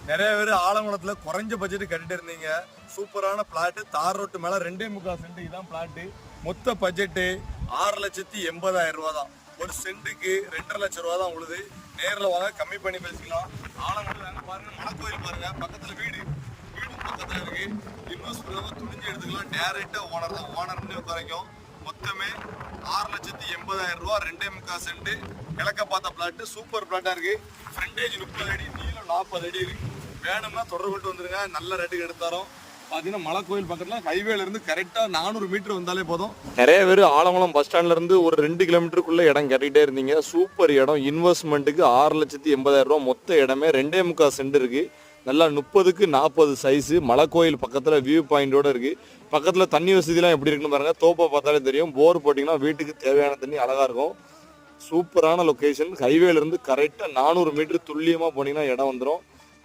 நிறைய பேர் ஆலங்குளத்துல குறைஞ்ச பட்ஜெட் கட்டிட்டு இருந்தீங்க. சூப்பரான பிளாட், தார் ரோட்டு மேல 2.25 சென்ட் இதான் பிளாட். மொத்த பட்ஜெட் 6,80,000 ரூபா தான். ஒரு சென்ட்டுக்கு 2.5 லட்சம் ரூபா தான் உழுது. நேரில் வாங்க, கம்மி பண்ணி பேசிக்கலாம். ஆலங்குளம் பாருங்க, மலைக்கோயில் பாருங்க, பக்கத்துல வீடு பக்கத்துல இருக்கு. இன்வெஸ்ட் பண்ணவங்க துணிஞ்சு எடுத்துக்கலாம். டேரக்டா ஓனர் தான், ஓனர்னு குறைக்கும். மொத்தமே 6,80,000 ரூபா, 2.25 சென்ட் கிழக்க பார்த்த பிளாட். சூப்பர் பிளாட்டா இருக்கு. ஃப்ரண்டேஜ் 30 அடி, நீளம் 40 அடி இருக்கு. வேணும்னா தொடர்பு கொண்டு வந்துருங்க, நல்ல ரேட்டுக்கு எடுத்தாரோம். பார்த்தீங்கன்னா மலைக்கோயில் பக்கத்தில் ஹைவேல இருந்து கரெக்டாக 400 மீட்டர் வந்தாலே போதும். நிறைய பேர் ஆலங்குளம் பஸ் ஸ்டாண்ட்ல இருந்து ஒரு 2 கிலோமீட்டருக்குள்ள இடம் கட்டிகிட்டே இருந்தீங்க. சூப்பர் இடம். இன்வெஸ்ட்மெண்ட்டுக்கு 6,80,000 ரூபா. மொத்த இடமே 2.25 சென்ட் இருக்கு. நல்லா 30க்கு 40 சைஸு. மலைக்கோயில் பக்கத்தில் வியூ பாயிண்டோட இருக்கு. பக்கத்தில் தண்ணி வசதிலாம் எப்படி இருக்குன்னு பாருங்க. தோப்பை பார்த்தாலே தெரியும். போர் போட்டிங்கன்னா வீட்டுக்கு தேவையான தண்ணி அழகா இருக்கும். சூப்பரான லொக்கேஷன். ஹைவேல இருந்து கரெக்டாக 400 மீட்டர் துல்லியமாக போனீங்கன்னா இடம் வந்துடும்.